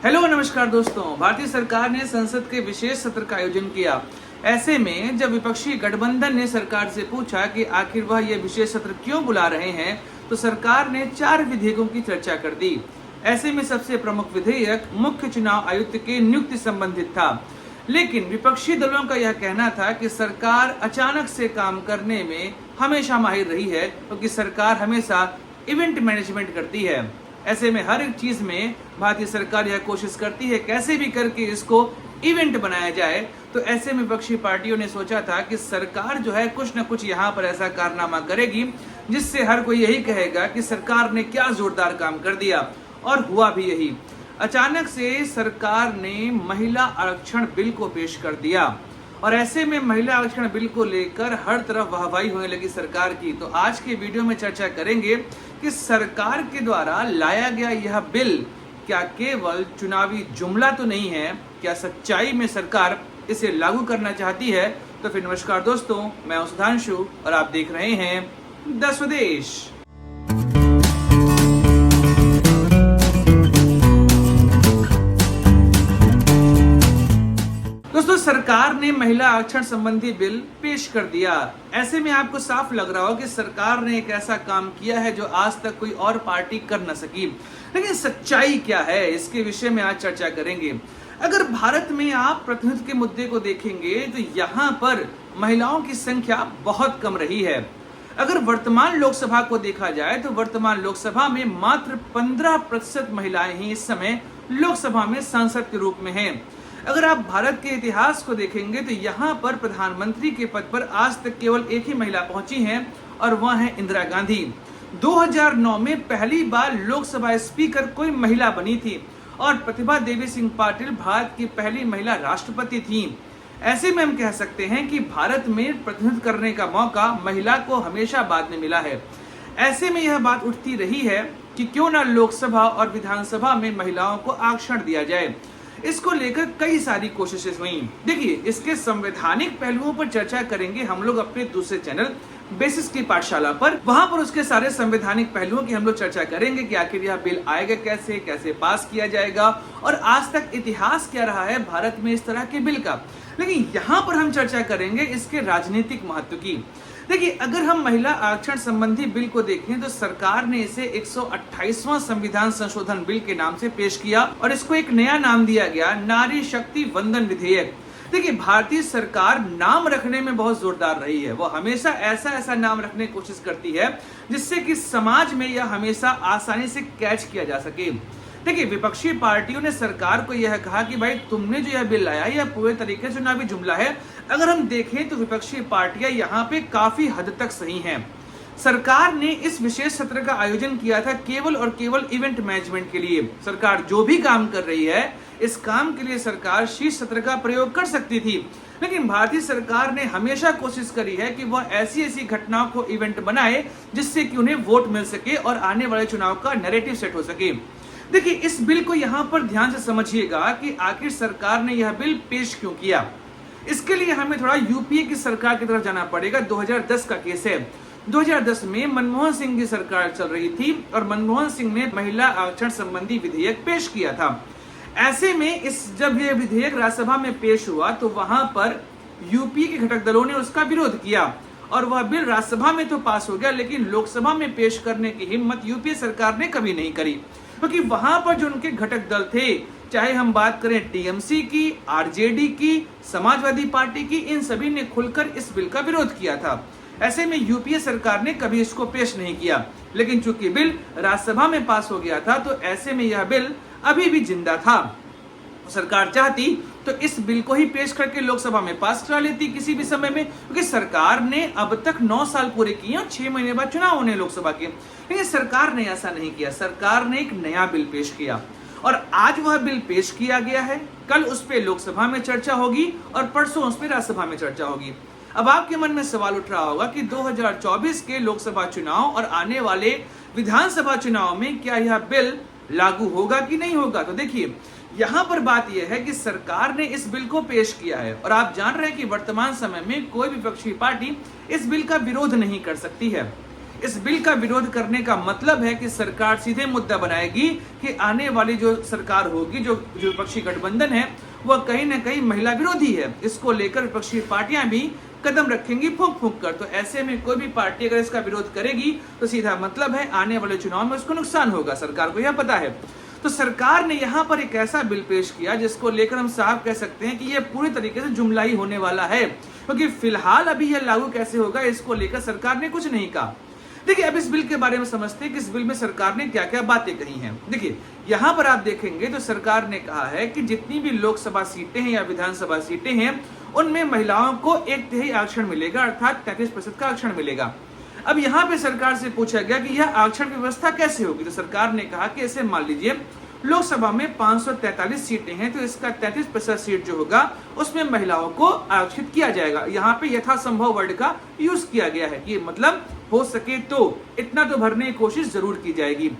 Hello नमस्कार दोस्तों। भारतीय सरकार ने संसद के विशेष सत्र का आयोजन किया। ऐसे में जब विपक्षी गठबंधन ने सरकार से पूछा कि आखिर वह यह विशेष सत्र क्यों बुला रहे हैं, तो सरकार ने 4 विधेयकों की चर्चा कर दी। ऐसे में सबसे प्रमुख विधेयक मुख्य चुनाव आयुक्त के नियुक्ति संबंधित था, लेकिन विपक्षी दलों का यह कहना था कि सरकार अचानक से काम करने में हमेशा माहिर रही है, क्योंकि सरकार हमेशा इवेंट मैनेजमेंट करती है। ऐसे में हर एक चीज में भारतीय सरकार यह कोशिश करती है कैसे भी करके इसको इवेंट बनाया जाए। तो ऐसे में विपक्षी पार्टियों ने सोचा था कि सरकार जो है कुछ न कुछ यहाँ पर ऐसा कारनामा करेगी जिससे हर कोई यही कहेगा कि सरकार ने क्या जोरदार काम कर दिया, और हुआ भी यही। अचानक से सरकार ने महिला आरक्षण बिल को पेश कर दिया, और ऐसे में महिला आरक्षण बिल को लेकर हर तरफ वाहवाही होने लगी सरकार की। तो आज के वीडियो में चर्चा करेंगे कि सरकार के द्वारा लाया गया यह बिल क्या केवल चुनावी जुमला तो नहीं है, क्या सच्चाई में सरकार इसे लागू करना चाहती है। तो फिर नमस्कार दोस्तों, मैं हूं सुधांशु और आप देख रहे हैं द स्वदेश। दोस्तों, सरकार ने महिला आरक्षण संबंधी बिल पेश कर दिया। ऐसे में आपको साफ लग रहा हो कि सरकार ने एक ऐसा काम किया है जो आज तक कोई और पार्टी कर न सकी। लेकिन सच्चाई क्या है, इसके विषय में आज चर्चा करेंगे। अगर भारत में आप प्रतिनिधित्व के मुद्दे को देखेंगे तो यहाँ पर महिलाओं की संख्या बहुत कम रही है। अगर वर्तमान लोकसभा को देखा जाए तो वर्तमान लोकसभा में मात्र 15% महिलाएं ही इस समय लोकसभा में सांसद के रूप में हैं। अगर आप भारत के इतिहास को देखेंगे तो यहाँ पर प्रधानमंत्री के पद पर आज तक केवल एक ही महिला पहुंची है, और वह है इंदिरा गांधी। 2009 में पहली बार लोकसभा स्पीकर कोई महिला बनी थी, और प्रतिभा देवी सिंह पाटिल भारत की पहली महिला राष्ट्रपति थी। ऐसे में हम कह सकते हैं कि भारत में प्रतिनिधित्व करने का मौका महिला को हमेशा बाद में मिला है। ऐसे में यह बात उठती रही है कि क्यों न लोकसभा और विधानसभा में महिलाओं को आरक्षण दिया जाए। इसको लेकर कई सारी कोशिशें हुई। देखिए, इसके संवैधानिक पहलुओं पर चर्चा करेंगे हम लोग अपने दूसरे चैनल बेसिस की पाठशाला पर। वहां पर उसके सारे संवैधानिक पहलुओं की हम लोग चर्चा करेंगे कि आखिर यह बिल आएगा कैसे, कैसे पास किया जाएगा, और आज तक इतिहास क्या रहा है भारत में इस तरह के बिल का। लेकिन यहाँ पर हम चर्चा करेंगे इसके राजनीतिक महत्व की। देखिए, अगर हम महिला आरक्षण संबंधी बिल को देखें तो सरकार ने इसे 128वां संविधान संशोधन बिल के नाम से पेश किया, और इसको एक नया नाम दिया गया, नारी शक्ति वंदन विधेयक। देखिए, भारतीय सरकार नाम रखने में बहुत जोरदार रही है। वो हमेशा ऐसा नाम रखने की कोशिश करती है जिससे कि समाज में यह हमेशा आसानी से कैच किया जा सके। देखिए, विपक्षी पार्टियों ने सरकार को यह कहा कि भाई तुमने जो यह बिल लाया यह पूरे तरीके से चुनावी जुमला है। अगर हम देखें तो विपक्षी पार्टियां यहाँ पे काफी हद तक सही हैं। सरकार ने इस विशेष सत्र का आयोजन किया था केवल और केवल इवेंट मैनेजमेंट के लिए। सरकार जो भी काम कर रही है, इस काम के लिए सरकार शीर्ष सत्र का प्रयोग कर सकती थी, लेकिन भारतीय सरकार ने हमेशा कोशिश करी है कि वह ऐसी घटनाओं को इवेंट बनाए जिससे कि उन्हें वोट मिल सके और आने वाले चुनाव का नैरेटिव सेट हो सके। देखिए, इस बिल को यहाँ पर ध्यान से समझिएगा कि आखिर सरकार ने यह बिल पेश क्यों किया। इसके लिए हमें थोड़ा यूपीए की सरकार की तरफ जाना पड़ेगा। 2010 का केस है। 2010 में मनमोहन सिंह की सरकार चल रही थी, और मनमोहन सिंह ने महिला आरक्षण संबंधी विधेयक पेश किया था। ऐसे में जब यह विधेयक राज्यसभा में पेश हुआ तो वहां पर यूपीए के घटक दलों ने उसका विरोध किया, और वह बिल राज्यसभा में तो पास हो गया, लेकिन लोकसभा में पेश करने की हिम्मत यूपीए सरकार ने कभी नहीं करी, क्योंकि वहां पर जो उनके घटक दल थे, चाहे हम बात करें टीएमसी की, आरजेडी की, समाजवादी पार्टी की, इन सभी ने खुलकर इस बिल का विरोध किया था। ऐसे में यूपीए सरकार ने कभी इसको पेश नहीं किया, लेकिन चूंकि बिल राज्यसभा में पास हो गया था तो ऐसे में यह बिल अभी भी जिंदा था। सरकार चाहती तो इस बिल को ही पेश करके लोकसभा में पास करा लेती किसी भी समय में, क्योंकि सरकार ने अब तक 9 साल पूरे किए और 6 महीने बाद चुनाव होने लोकसभा के। लेकिन सरकार ने ऐसा नहीं किया। सरकार ने एक नया बिल पेश किया, और आज वह बिल पेश किया गया है। कल उस पर लोकसभा में चर्चा होगी और परसों उस पर राज्यसभा में चर्चा होगी। अब आपके मन में सवाल उठ रहा होगा कि 2024 के लोकसभा चुनाव और आने वाले विधानसभा चुनाव में क्या यह बिल लागू होगा कि नहीं होगा। तो देखिए, यहाँ पर बात यह है कि सरकार ने इस बिल को पेश किया है, और आप जान रहे हैं कि वर्तमान समय में कोई विपक्षी पार्टी इस बिल का विरोध नहीं कर सकती है। इस बिल का विरोध करने का मतलब है कि सरकार सीधे मुद्दा बनाएगी कि आने वाली जो सरकार होगी, जो विपक्षी गठबंधन है, वह कहीं ना कहीं महिला विरोधी है। इसको लेकर विपक्षी पार्टियां भी कदम रखेंगी फूंक फूंक कर। तो ऐसे में कोई भी पार्टी अगर इसका विरोध करेगी तो सीधा मतलब है आने वाले चुनाव में उसको नुकसान होगा, सरकार को यह पता है। तो सरकार ने यहाँ पर एक ऐसा बिल पेश किया जिसको लेकर हम साफ कह सकते हैं कि यह पूरी तरीके से जुमला ही होने वाला है, क्योंकि फिलहाल अभी यह लागू कैसे होगा इसको लेकर सरकार ने कुछ नहीं कहा। देखिए, अब इस बिल के बारे में समझते हैं कि इस बिल में सरकार ने क्या क्या बातें कही हैं। देखिए, यहाँ पर आप देखेंगे तो सरकार ने कहा है कि जितनी भी लोकसभा सीटें हैं या विधानसभा सीटें हैं, उनमें महिलाओं को 1/3 आरक्षण मिलेगा, अर्थात 33% का आरक्षण मिलेगा। अब यहाँ पे सरकार से पूछा गया कि यह आरक्षण व्यवस्था कैसे होगी, तो सरकार ने कहा कि ऐसे मान लीजिए लोकसभा में 543 सीटें हैं, तो इसका 33% सीट जो होगा उसमें महिलाओं को आरक्षित किया जाएगा। यहाँ पे यथासंभव वर्ड का यूज किया गया है कि मतलब हो सके तो इतना तो भरने की कोशिश जरूर की जाएगी।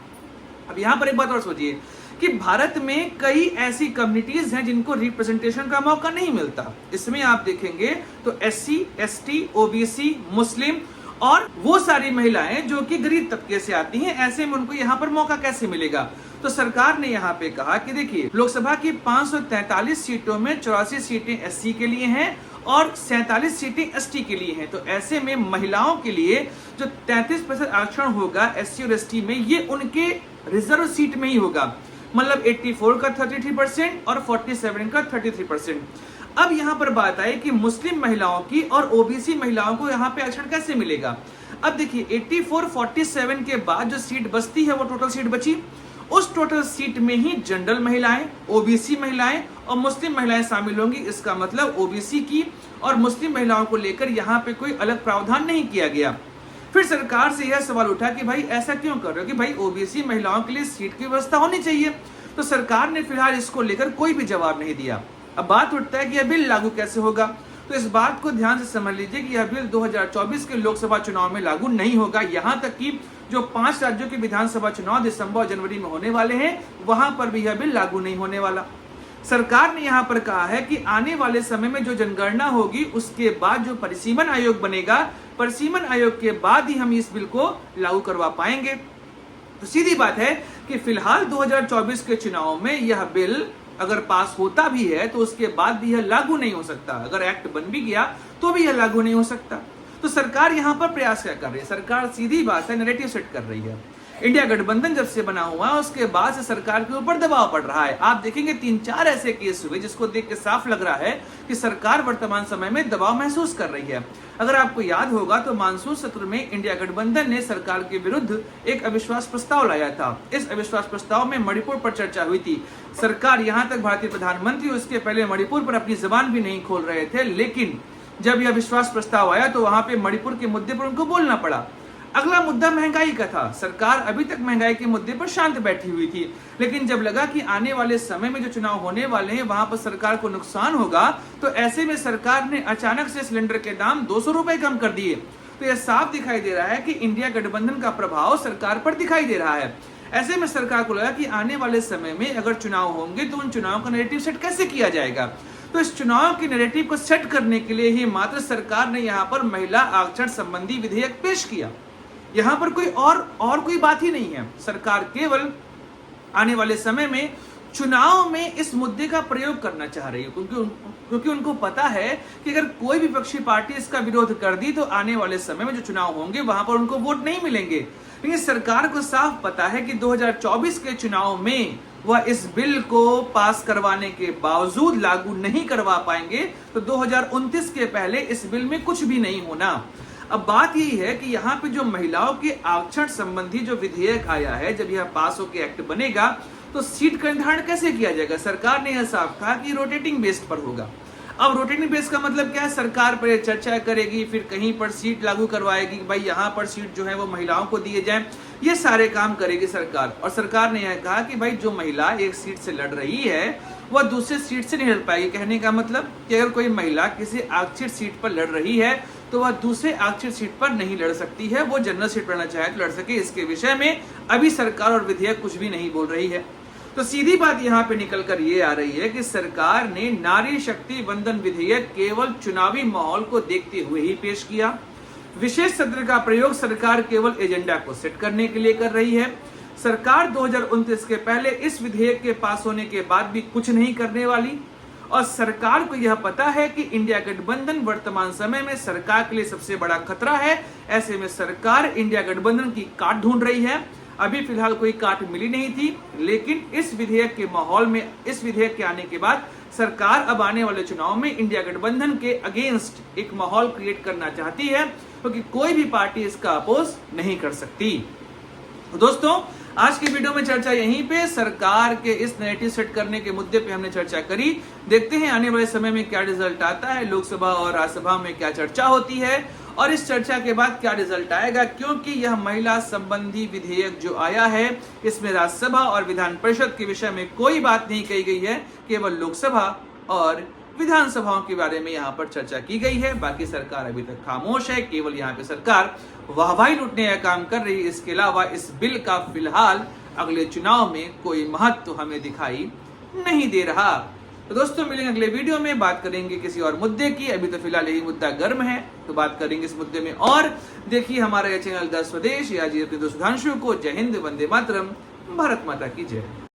अब यहाँ पर एक बात और सोचिए कि भारत में कई ऐसी कम्युनिटीज हैं जिनको रिप्रेजेंटेशन का मौका नहीं मिलता। इसमें आप देखेंगे तो SC, ST, OBC, मुस्लिम और वो सारी महिलाएं जो कि गरीब तबके से आती हैं, ऐसे में उनको यहाँ पर मौका कैसे मिलेगा। तो सरकार ने यहाँ पे कहा कि देखिए, लोकसभा की 543 सीटों में 84 सीटें SC के लिए हैं और 47 सीटें ST के लिए हैं। तो ऐसे में महिलाओं के लिए जो 33% आरक्षण होगा SC और ST में, ये उनके रिजर्व सीट में ही होगा। मतलब 84 का 33% और 47 का 33%। अब यहाँ पर बात आई कि मुस्लिम महिलाओं की और OBC महिलाओं को यहाँ पे आरक्षण कैसे मिलेगा। अब देखिए, 84-47 के बाद जो सीट बचती है वो टोटल सीट बची, उस टोटल सीट में ही जनरल महिलाएं, OBC महिलाएं और मुस्लिम महिलाएं शामिल होंगी। इसका मतलब OBC की और मुस्लिम महिलाओं को लेकर यहाँ पे कोई अलग प्रावधान नहीं किया गया। फिर सरकार से यह सवाल उठा कि भाई ऐसा क्यों कर रहे हो कि भाई OBC महिलाओं के लिए सीट की व्यवस्था होनी चाहिए। तो सरकार ने फिलहाल इसको लेकर कोई भी जवाब नहीं दिया। अब बात उठता है कि यह बिल लागू कैसे होगा। तो इस बात को ध्यान से समझ लीजिए कि यह बिल 2024 के लोकसभा चुनाव में लागू नहीं होगा। यहाँ तक कि जो 5 राज्यों के विधानसभा चुनाव दिसंबर और जनवरी में होने वाले हैं, वहां पर भी यह बिल लागू नहीं होने वाला। सरकार ने यहाँ पर कहा है कि आने वाले समय में जो जनगणना होगी उसके बाद जो परिसीमन आयोग बनेगा, परिसीमन आयोग के बाद ही हम इस बिल को लागू करवा पाएंगे। तो सीधी बात है कि फिलहाल 2024 के चुनाव में यह बिल अगर पास होता भी है तो उसके बाद भी यह लागू नहीं हो सकता। अगर एक्ट बन भी गया तो भी यह लागू नहीं हो सकता। तो सरकार यहाँ पर प्रयास क्या कर रही है? सरकार सीधी बात है नैरेटिव सेट कर रही है। इंडिया गठबंधन जब से बना हुआ उसके बाद से सरकार के ऊपर दबाव पड़ रहा है। आप देखेंगे 3-4 ऐसे केस हुए जिसको देख के साफ लग रहा है कि सरकार वर्तमान समय में दबाव महसूस कर रही है। अगर आपको याद होगा तो मानसून सत्र में इंडिया गठबंधन ने सरकार के विरुद्ध एक अविश्वास प्रस्ताव लाया था। इस अविश्वास प्रस्ताव में मणिपुर पर चर्चा हुई थी। सरकार यहाँ तक भारतीय प्रधानमंत्री उसके पहले मणिपुर पर अपनी जबान भी नहीं खोल रहे थे, लेकिन जब यह विश्वास प्रस्ताव आया तो वहां पे मणिपुर के मुद्दे पर उनको बोलना पड़ा। अगला मुद्दा महंगाई का था। सरकार अभी तक महंगाई के मुद्दे पर शांत बैठी हुई थी, लेकिन जब लगा कि आने वाले समय में जो चुनाव होने वाले हैं वहां पर सरकार को नुकसान होगा, तो ऐसे में सरकार ने अचानक से सिलेंडर के दाम 200 रुपए कम कर दिए। तो यह साफ दिखाई दे रहा है कि इंडिया गठबंधन का प्रभाव सरकार पर दिखाई दे रहा है। ऐसे में सरकार को लगा कि आने वाले समय में अगर चुनाव होंगे तो उन चुनाव का नैरेटिव सेट कैसे किया जाएगा। तो इस चुनाव के नैरेटिव को सेट करने के लिए ही मात्र सरकार ने यहाँ पर महिला आरक्षण संबंधी विधेयक पेश किया। यहाँ पर कोई और कोई बात ही नहीं है। सरकार केवल आने वाले समय में चुनाव में इस मुद्दे का प्रयोग करना चाह रही है, क्योंकि उनको पता है कि अगर कोई विपक्षी पार्टी इसका विरोध कर दी तो आने वाले समय में जो चुनाव होंगे वहां पर उनको वोट नहीं मिलेंगे। लेकिन सरकार को साफ पता है कि 2024 के चुनाव में वह इस बिल को पास करवाने के बावजूद लागू नहीं करवा पाएंगे, तो 2029 के पहले इस बिल में कुछ भी नहीं होना। अब बात यही है कि यहाँ पे जो महिलाओं के आरक्षण संबंधी जो विधेयक आया है, जब यह पास होकर एक्ट बनेगा तो सीट का निर्धारण कैसे किया जाएगा। सरकार ने यह साफ कहा कि रोटेटिंग बेस्ड पर होगा। अब रोटेटिंग बेस का मतलब क्या है? सरकार पर चर्चा करेगी, फिर कहीं पर सीट लागू करवाएगी, भाई यहाँ पर सीट जो है वो महिलाओं को दिए जाए, ये सारे काम करेगी सरकार। और सरकार ने यह कहा कि भाई जो महिला एक सीट से लड़ रही है वह दूसरे सीट से नहीं लड़ पाएगी। कहने का मतलब कि अगर कोई महिला किसी आरक्षित सीट पर लड़ रही है तो वह दूसरे आरक्षित सीट पर नहीं लड़ सकती है। वो जनरल सीट पर लड़ना चाहे तो लड़ सके। इसके विषय में अभी सरकार और विधेयक कुछ भी नहीं बोल रही है। तो सीधी बात यहाँ पे निकल कर ये आ रही है कि सरकार ने नारी शक्ति वंदन विधेयक केवल चुनावी माहौल को देखते हुए ही पेश किया। विशेष सत्र का प्रयोग सरकार केवल एजेंडा को सेट करने के लिए कर रही है। सरकार 2029 के पहले इस विधेयक के पास होने के बाद भी कुछ नहीं करने वाली और सरकार को यह पता है कि इंडिया गठबंधन वर्तमान समय में सरकार के लिए सबसे बड़ा खतरा है। ऐसे में सरकार इंडिया गठबंधन की काट ढूंढ रही है। अभी फिलहाल कोई काट मिली नहीं थी, लेकिन इस विधेयक के माहौल में, इस विधेयक के आने के बाद सरकार अब आने वाले चुनाव में इंडिया गठबंधन के अगेंस्ट एक माहौल क्रिएट करना चाहती है, क्योंकि कोई भी पार्टी इसका अपोज नहीं कर सकती। तो दोस्तों, आज की वीडियो में चर्चा यहीं पे सरकार के इस नैरेटिव सेट करने के मुद्दे पे हमने चर्चा करी। देखते हैं आने वाले समय में क्या रिजल्ट आता है, लोकसभा और राज्यसभा में क्या चर्चा होती है और इस चर्चा के बाद क्या रिजल्ट आएगा, क्योंकि यह महिला संबंधी विधेयक जो आया है इसमें राज्यसभा और विधान परिषद के विषय में कोई बात नहीं कही गई है, केवल लोकसभा और विधानसभाओं के बारे में यहाँ पर चर्चा की गई है। बाकी सरकार अभी तक खामोश है, केवल यहाँ पे सरकार वाहवाही लूटने का काम कर रही है। इसके अलावा इस बिल का फिलहाल अगले चुनाव में कोई महत्व हमें दिखाई नहीं दे रहा। तो दोस्तों, मिलेंगे अगले वीडियो में, बात करेंगे किसी और मुद्दे की। अभी तो फिलहाल यही मुद्दा गर्म है, तो बात करेंगे इस मुद्दे में। और देखिए हमारा यह चैनल 10 स्वदेश या जी अपने दोस्त सुधांशु को। जय हिंद, वंदे मातरम, भारत माता की जय।